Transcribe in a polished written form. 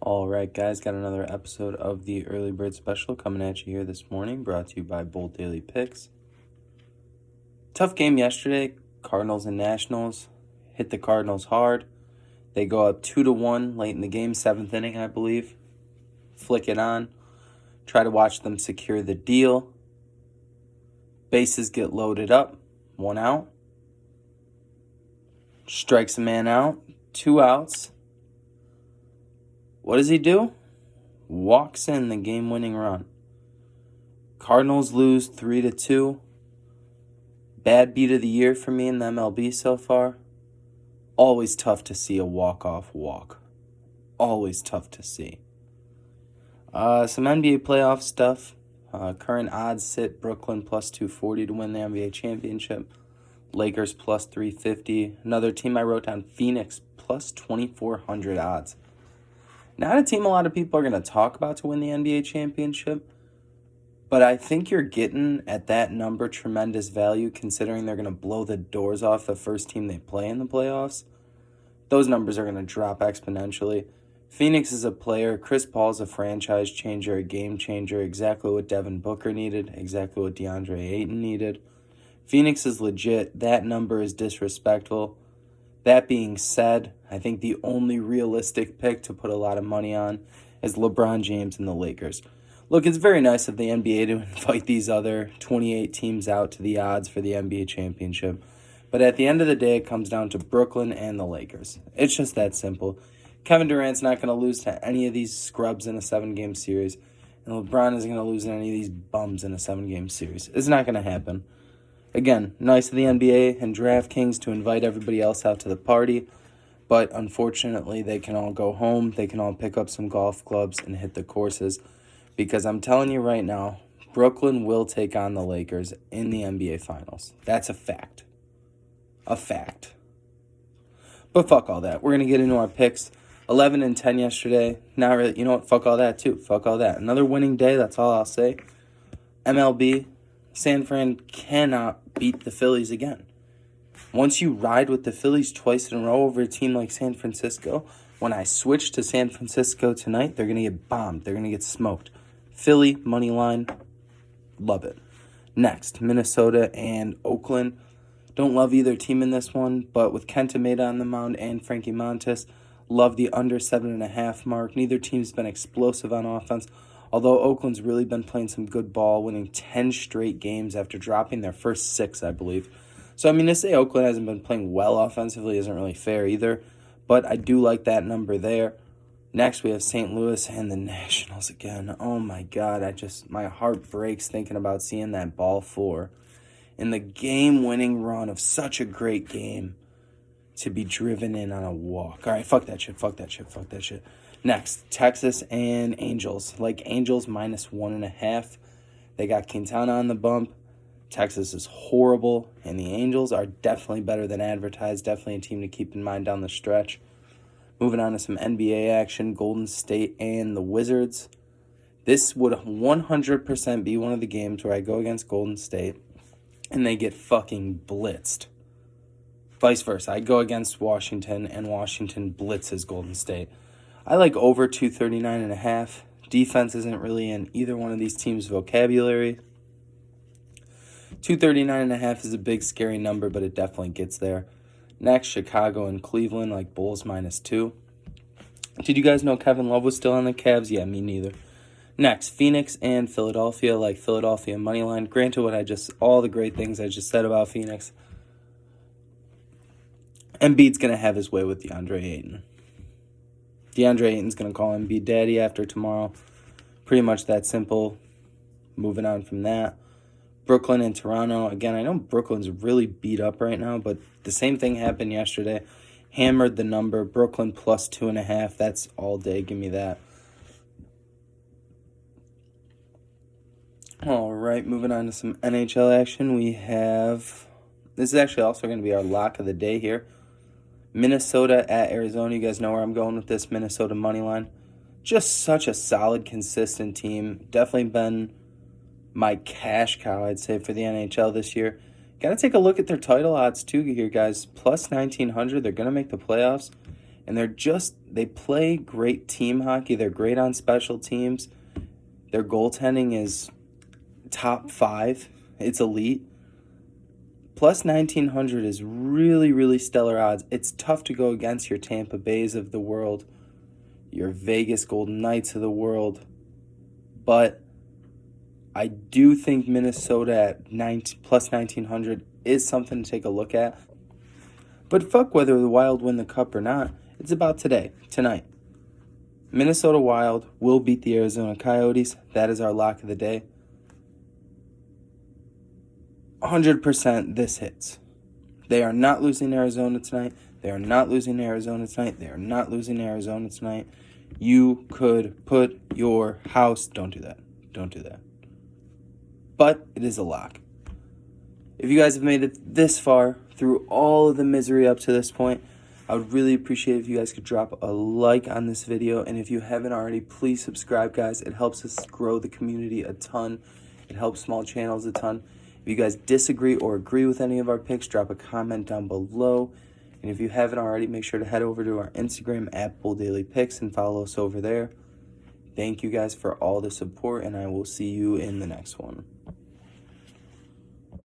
All right, guys, got another episode of the Early Bird Special coming at you here this morning, brought to you by Bold Daily Picks. Tough game yesterday, Cardinals and Nationals. Hit the Cardinals hard. They go up 2-1 late in the game, 7th inning, I believe. Flick it on. Try to watch them secure the deal. Bases get loaded up. 1 out. Strikes a man out. 2 outs. What does he do? Walks in the game-winning run. Cardinals lose 3-2. Bad beat of the year for me in the MLB so far. Always tough to see a walk-off walk. Always tough to see. Some NBA playoff stuff. Current odds sit Brooklyn plus 240 to win the NBA championship. Lakers plus 350. Another team I wrote down, Phoenix plus 2,400 odds. Not a team a lot of people are going to talk about to win the NBA championship, but I think you're getting at that number tremendous value considering they're going to blow the doors off the first team they play in the playoffs. Those numbers are going to drop exponentially. Phoenix is a player. Chris Paul is a franchise changer, a game changer, exactly what Devin Booker needed, exactly what DeAndre Ayton needed. Phoenix is legit. That number is disrespectful. That being said, I think the only realistic pick to put a lot of money on is LeBron James and the Lakers. Look, it's very nice of the NBA to invite these other 28 teams out to the odds for the NBA championship. But at the end of the day, it comes down to Brooklyn and the Lakers. It's just that simple. Kevin Durant's not going to lose to any of these scrubs in a 7-game series. And LeBron isn't going to lose to any of these bums in a 7-game series. It's not going to happen. Again, nice of the NBA and DraftKings to invite everybody else out to the party, but unfortunately they can all go home, they can all pick up some golf clubs and hit the courses, because I'm telling you right now, Brooklyn will take on the Lakers in the NBA Finals. That's a fact. A fact. But fuck all that. We're going to get into our picks. 11 and 10 yesterday. Not really. You know what? Fuck all that too. Fuck all that. Another winning day, that's all I'll say. MLB. San Fran cannot beat the Phillies again. Once you ride with the Phillies twice in a row over a team like San Francisco, when I switch to San Francisco tonight, they're going to get bombed. They're going to get smoked. Philly, money line, love it. Next, Minnesota and Oakland. Don't love either team in this one, but with Kenta Maeda on the mound and Frankie Montas, love the under 7.5 mark. Neither team's been explosive on offense. Although Oakland's really been playing some good ball, winning 10 straight games after dropping their first 6, I believe. So, I mean, to say Oakland hasn't been playing well offensively isn't really fair either. But I do like that number there. Next, we have St. Louis and the Nationals again. Oh, my God. My heart breaks thinking about seeing that ball 4 in the game-winning run of such a great game to be driven in on a walk. All right, fuck that shit. Next, Texas and Angels. Like Angels minus 1.5. They got Quintana on the bump. Texas is horrible, and the Angels are definitely better than advertised. Definitely a team to keep in mind down the stretch. Moving on to some NBA action, Golden State and the Wizards. This would 100% be one of the games where I go against Golden State, and they get fucking blitzed. Vice versa. I go against Washington, and Washington blitzes Golden State. I like over 239.5. Defense isn't really in either one of these teams' vocabulary. 239.5 is a big, scary number, but it definitely gets there. Next, Chicago and Cleveland, like Bulls minus 2. Did you guys know Kevin Love was still on the Cavs? Yeah, me neither. Next, Phoenix and Philadelphia, like Philadelphia moneyline. Granted, all the great things I just said about Phoenix. Embiid's going to have his way with DeAndre Ayton. DeAndre Ayton's going to call Embiid daddy after tomorrow. Pretty much that simple. Moving on from that. Brooklyn and Toronto. Again, I know Brooklyn's really beat up right now, but the same thing happened yesterday. Hammered the number. Brooklyn plus 2.5. That's all day. Give me that. All right, moving on to some NHL action. This is actually also going to be our lock of the day here. Minnesota at Arizona. You guys know where I'm going with this. Minnesota money line. Just such a solid, consistent team. Definitely been my cash cow, I'd say, for the NHL this year. Got to take a look at their title odds, too, here, guys. Plus 1,900. They're going to make the playoffs. And they play great team hockey. They're great on special teams. Their goaltending is top 5. It's elite. Plus 1900 is really, really stellar odds. It's tough to go against your Tampa Bays of the world, your Vegas Golden Knights of the world. But I do think Minnesota at plus 1900 is something to take a look at. But fuck whether the Wild win the cup or not. It's about tonight. Minnesota Wild will beat the Arizona Coyotes. That is our lock of the day. 100% this hits. They are not losing Arizona tonight. They are not losing Arizona tonight. They are not losing Arizona tonight. You could put your house... Don't do that. Don't do that. But it is a lock. If you guys have made it this far through all of the misery up to this point, I would really appreciate if you guys could drop a like on this video. And if you haven't already, please subscribe, guys. It helps us grow the community a ton. It helps small channels a ton. If you guys disagree or agree with any of our picks, drop a comment down below. And if you haven't already, make sure to head over to our Instagram at BullDailyPicks and follow us over there. Thank you guys for all the support, and I will see you in the next one.